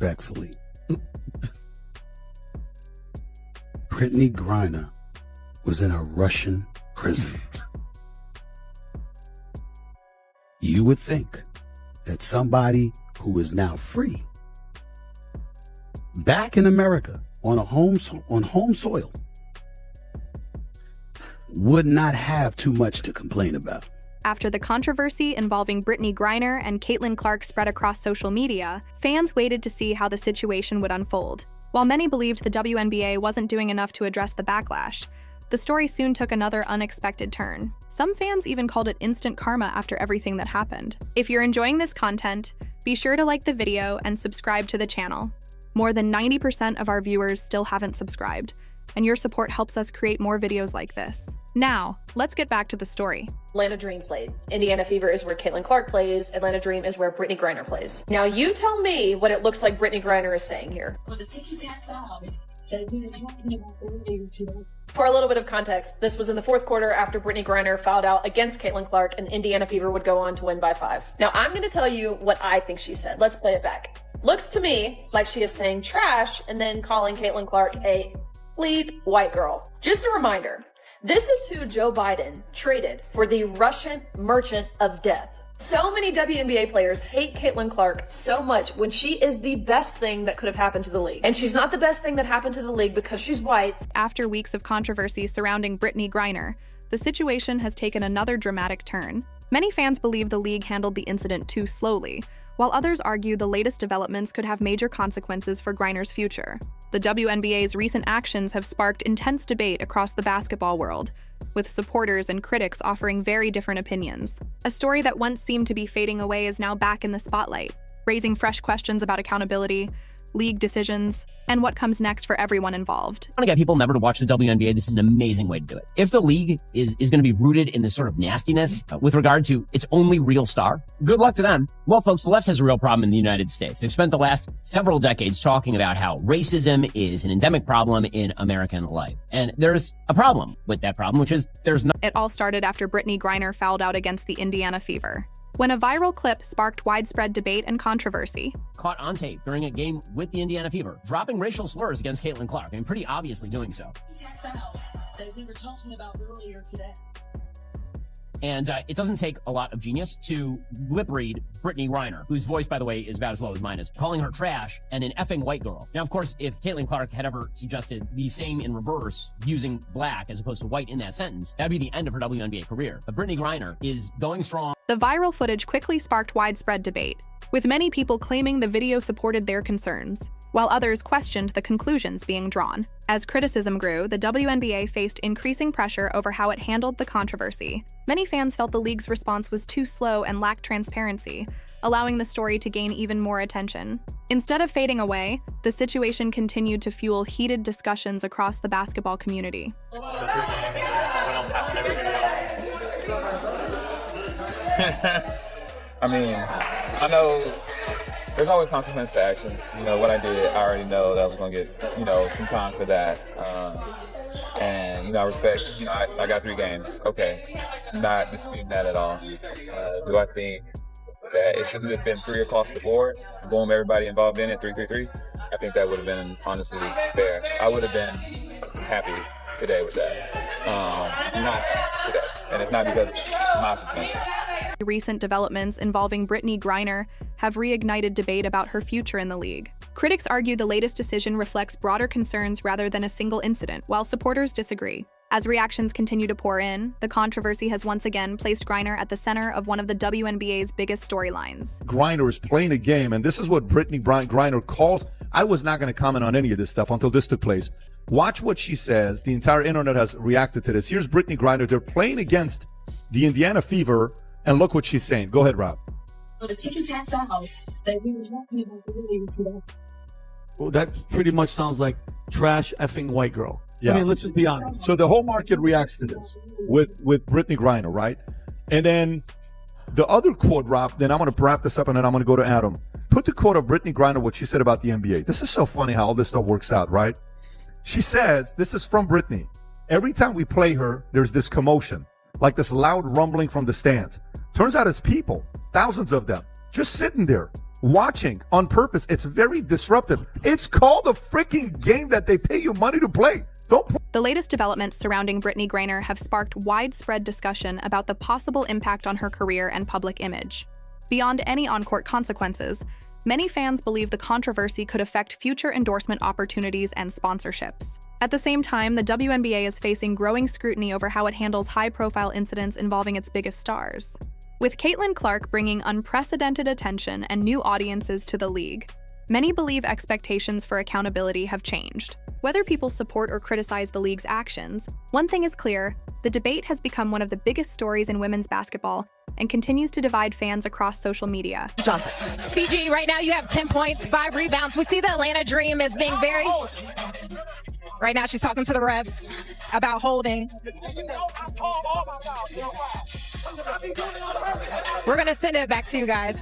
Respectfully, Brittney Griner was in a Russian prison. You would think that somebody who is now free, back in America on home soil, would not have too much to complain about. After the controversy involving Brittney Griner and CaitlinClark spread across social media, fans waited to see how the situation would unfold. While many believed the WNBA wasn't doing enough to address the backlash, the story soon took another unexpected turn. Some fans even called it instant karma after everything that happened. If you're enjoying this content, be sure to like the video and subscribe to the channel. More than 90% of our viewers still haven't subscribed, and your support helps us create more videos like this. Now, let's get back to the story. Atlanta Dream played. Indiana Fever is where CaitlinClark plays. Atlanta Dream is where Brittney Griner plays. Now you tell me what it looks like Brittney Griner is saying here. For the ticky-tack fouls that we were talking about earlier today. For a little bit of context, this was in the fourth quarter after Brittney Griner fouled out against CaitlinClark and Indiana Fever would go on to win by 5. Now I'm going to tell you what I think she said. Let's play it back. Looks to me like she is saying trash and then calling CaitlinClark a bleed white girl. Just a reminder, this is who Joe Biden traded for the Russian merchant of death. So many WNBA players hate CaitlinClark so much when she is the best thing that could have happened to the league. And she's not the best thing that happened to the league because she's white. After weeks of controversy surrounding Brittney Griner, the situation has taken another dramatic turn. Many fans believe the league handled the incident too slowly, while others argue the latest developments could have major consequences for Griner's future. The WNBA's recent actions have sparked intense debate across the basketball world, with supporters and critics offering very different opinions. A story that once seemed to be fading away is now back in the spotlight, raising fresh questions about accountability, league decisions, and what comes next for everyone involved. I want to get people never to watch the WNBA. This is an amazing way to do it. If the league is going to be rooted in this sort of nastiness with regard to its only real star, good luck to them. Well, folks, the left has a real problem in the United States. They've spent the last several decades talking about how racism is an endemic problem in American life. And there's a problem with that problem, which is there's not. It all started after Brittney Griner fouled out against the Indiana Fever, when a viral clip sparked widespread debate and controversy. Caught on tape during a game with the Indiana Fever, dropping racial slurs against CaitlinClark, and pretty obviously doing so. Ticky-tack fouls that we were talking about earlier today. And it doesn't take a lot of genius to lip read Brittney Griner, whose voice, by the way, is about as low as mine is, calling her trash and an effing white girl. Now, of course, if CaitlinClark had ever suggested the same in reverse, using black as opposed to white in that sentence, that'd be the end of her WNBA career. But Brittney Griner is going strong. The viral footage quickly sparked widespread debate, with many people claiming the video supported their concerns, while others questioned the conclusions being drawn. As criticism grew, the WNBA faced increasing pressure over how it handled the controversy. Many fans felt the league's response was too slow and lacked transparency, allowing the story to gain even more attention. Instead of fading away, the situation continued to fuel heated discussions across the basketball community. I mean, I know there's always consequence to actions. You know, what I did, I already know that I was going to get, some time for that. And, I respect, I got 3 games. Okay. Not disputing that at all. Do I think that it should have been 3 across the board? Boom, everybody involved in it, 3-3-3? I think that would have been, honestly, fair. I would have been happy today with that. Not today. And it's not because of my suspension. Recent developments involving Brittney Griner have reignited debate about her future in the league. Critics argue the latest decision reflects broader concerns rather than a single incident, while supporters disagree. As reactions continue to pour in, the controversy has once again placed Griner at the center of one of the WNBA's biggest storylines. Griner is playing a game, and this is what Brittney Griner calls. I was not going to comment on any of this stuff until this took place. Watch what she says. The entire internet has reacted to this. Here's Brittney Griner. They're playing against the Indiana Fever, and look what she's saying. Go ahead, Rob. For the ticky-tack fouls that we were talking about earlier today. Well, that pretty much sounds like trash effing white girl. Yeah. I mean, let's just be honest. So the whole market reacts to this with Brittney Griner, right? And then the other quote, Rob, then I'm going to wrap this up and then I'm going to go to Adam. Put the quote of Brittney Griner, what she said about the NBA. This is so funny how all this stuff works out, right? She says, this is from Brittney. Every time we play her, there's this commotion, like this loud rumbling from the stands. Turns out it's people, thousands of them, just sitting there watching on purpose. It's very disruptive. It's called a freaking game that they pay you money to play. The latest developments surrounding Brittney Griner have sparked widespread discussion about the possible impact on her career and public image. Beyond any on-court consequences, many fans believe the controversy could affect future endorsement opportunities and sponsorships. At the same time, the WNBA is facing growing scrutiny over how it handles high-profile incidents involving its biggest stars. With CaitlinClark bringing unprecedented attention and new audiences to the league, many believe expectations for accountability have changed. Whether people support or criticize the league's actions, one thing is clear: the debate has become one of the biggest stories in women's basketball and continues to divide fans across social media. Johnson. PG, right now you have 10 points, 5 rebounds. We see the Atlanta Dream as being very... Right now she's talking to the refs about holding. We're going to send it back to you guys.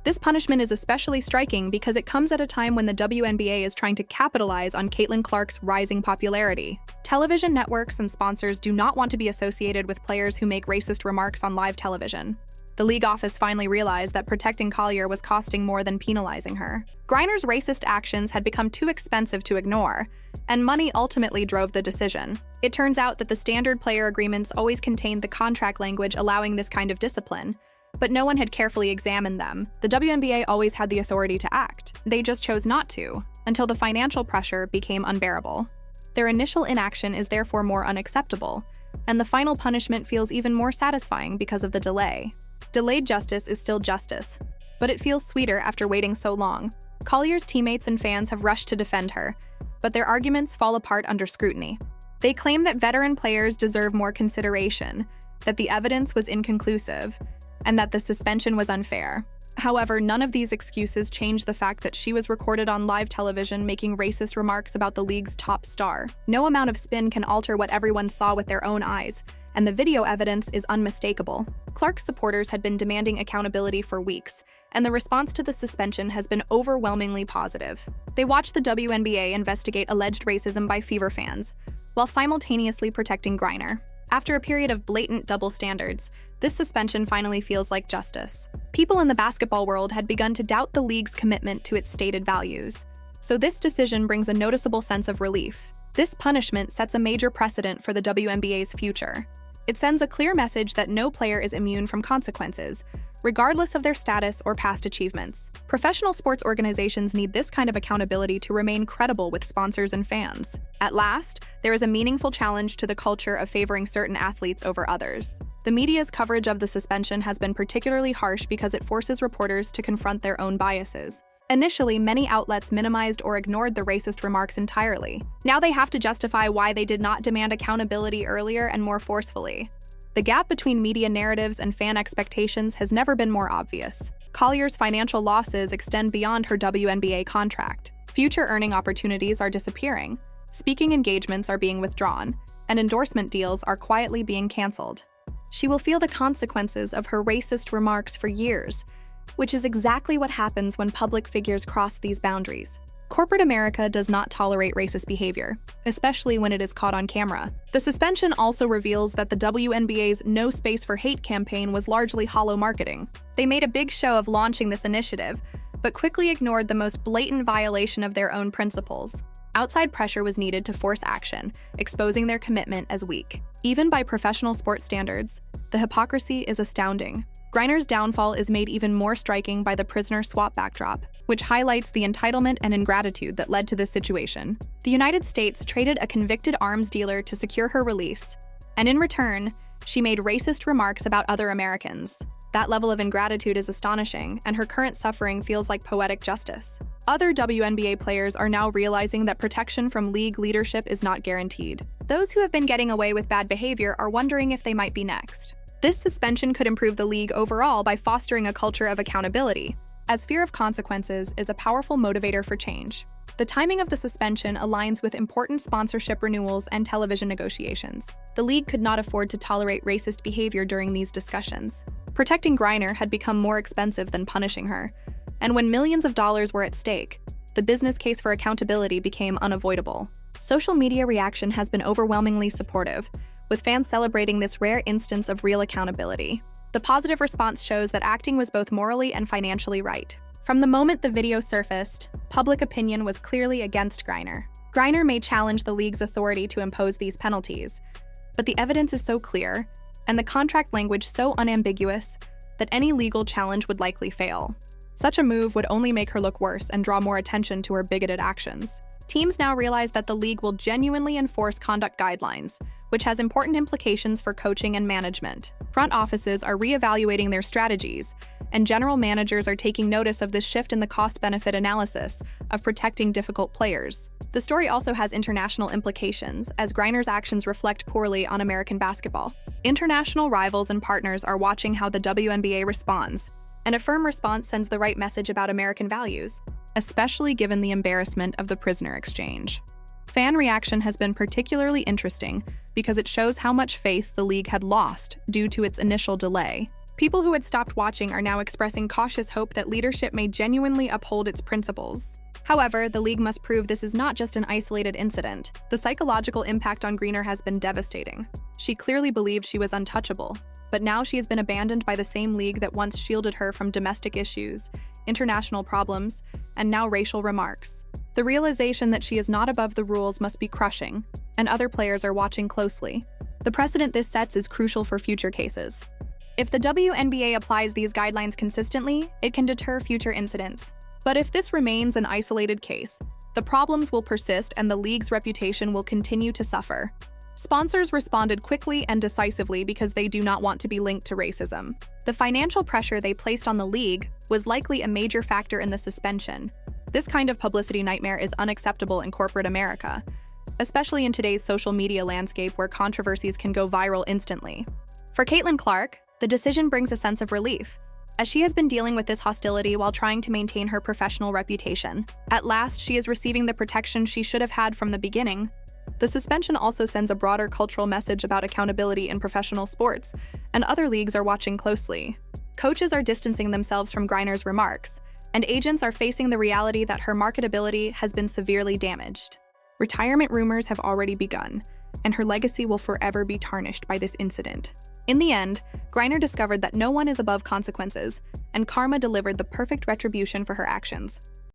This punishment is especially striking because it comes at a time when the WNBA is trying to capitalize on CaitlinClark's rising popularity. Television networks and sponsors do not want to be associated with players who make racist remarks on live television. The league office finally realized that protecting Collier was costing more than penalizing her. Griner's racist actions had become too expensive to ignore, and money ultimately drove the decision. It turns out that the standard player agreements always contained the contract language allowing this kind of discipline, but no one had carefully examined them. The WNBA always had the authority to act. They just chose not to, until the financial pressure became unbearable. Their initial inaction is therefore more unacceptable, and the final punishment feels even more satisfying because of the delay. Delayed justice is still justice, but it feels sweeter after waiting so long. Collier's teammates and fans have rushed to defend her, but their arguments fall apart under scrutiny. They claim that veteran players deserve more consideration, that the evidence was inconclusive, and that the suspension was unfair. However, none of these excuses change the fact that she was recorded on live television making racist remarks about the league's top star. No amount of spin can alter what everyone saw with their own eyes, and the video evidence is unmistakable. Clark's supporters had been demanding accountability for weeks, and the response to the suspension has been overwhelmingly positive. They watched the WNBA investigate alleged racism by Fever fans, while simultaneously protecting Griner. After a period of blatant double standards, this suspension finally feels like justice. People in the basketball world had begun to doubt the league's commitment to its stated values, so this decision brings a noticeable sense of relief. This punishment sets a major precedent for the WNBA's future. It sends a clear message that no player is immune from consequences, regardless of their status or past achievements. Professional sports organizations need this kind of accountability to remain credible with sponsors and fans. At last, there is a meaningful challenge to the culture of favoring certain athletes over others. The media's coverage of the suspension has been particularly harsh because it forces reporters to confront their own biases. Initially, many outlets minimized or ignored the racist remarks entirely. Now they have to justify why they did not demand accountability earlier and more forcefully. The gap between media narratives and fan expectations has never been more obvious. Collier's financial losses extend beyond her WNBA contract. Future earning opportunities are disappearing, speaking engagements are being withdrawn, and endorsement deals are quietly being canceled. She will feel the consequences of her racist remarks for years, which is exactly what happens when public figures cross these boundaries. Corporate America does not tolerate racist behavior, especially when it is caught on camera. The suspension also reveals that the WNBA's No Space for Hate campaign was largely hollow marketing. They made a big show of launching this initiative, but quickly ignored the most blatant violation of their own principles. Outside pressure was needed to force action, exposing their commitment as weak. Even by professional sports standards, the hypocrisy is astounding. Griner's downfall is made even more striking by the prisoner swap backdrop, which highlights the entitlement and ingratitude that led to this situation. The United States traded a convicted arms dealer to secure her release, and in return, she made racist remarks about other Americans. That level of ingratitude is astonishing, and her current suffering feels like poetic justice. Other WNBA players are now realizing that protection from league leadership is not guaranteed. Those who have been getting away with bad behavior are wondering if they might be next. This suspension could improve the league overall by fostering a culture of accountability, as fear of consequences is a powerful motivator for change. The timing of the suspension aligns with important sponsorship renewals and television negotiations. The league could not afford to tolerate racist behavior during these discussions. Protecting Griner had become more expensive than punishing her, and when millions of dollars were at stake, the business case for accountability became unavoidable. Social media reaction has been overwhelmingly supportive, with fans celebrating this rare instance of real accountability. The positive response shows that acting was both morally and financially right. From the moment the video surfaced, public opinion was clearly against Griner. Griner may challenge the league's authority to impose these penalties, but the evidence is so clear, and the contract language so unambiguous, that any legal challenge would likely fail. Such a move would only make her look worse and draw more attention to her bigoted actions. Teams now realize that the league will genuinely enforce conduct guidelines, which has important implications for coaching and management. Front offices are reevaluating their strategies, and general managers are taking notice of this shift in the cost-benefit analysis of protecting difficult players. The story also has international implications, as Griner's actions reflect poorly on American basketball. International rivals and partners are watching how the WNBA responds, and a firm response sends the right message about American values, especially given the embarrassment of the prisoner exchange. Fan reaction has been particularly interesting because it shows how much faith the league had lost due to its initial delay. People who had stopped watching are now expressing cautious hope that leadership may genuinely uphold its principles. However, the league must prove this is not just an isolated incident. The psychological impact on Griner has been devastating. She clearly believed she was untouchable, but now she has been abandoned by the same league that once shielded her from domestic issues, international problems, and now racial remarks. The realization that she is not above the rules must be crushing, and other players are watching closely. The precedent this sets is crucial for future cases. If the WNBA applies these guidelines consistently, it can deter future incidents. But if this remains an isolated case, the problems will persist and the league's reputation will continue to suffer. Sponsors responded quickly and decisively because they do not want to be linked to racism. The financial pressure they placed on the league was likely a major factor in the suspension. This kind of publicity nightmare is unacceptable in corporate America, especially in today's social media landscape where controversies can go viral instantly. For CaitlinClark, the decision brings a sense of relief, as she has been dealing with this hostility while trying to maintain her professional reputation. At last, she is receiving the protection she should have had from the beginning. The suspension also sends a broader cultural message about accountability in professional sports, and other leagues are watching closely. Coaches are distancing themselves from Griner's remarks, and agents are facing the reality that her marketability has been severely damaged. Retirement rumors have already begun, and her legacy will forever be tarnished by this incident. In the end, Griner discovered that no one is above consequences, and karma delivered the perfect retribution for her actions.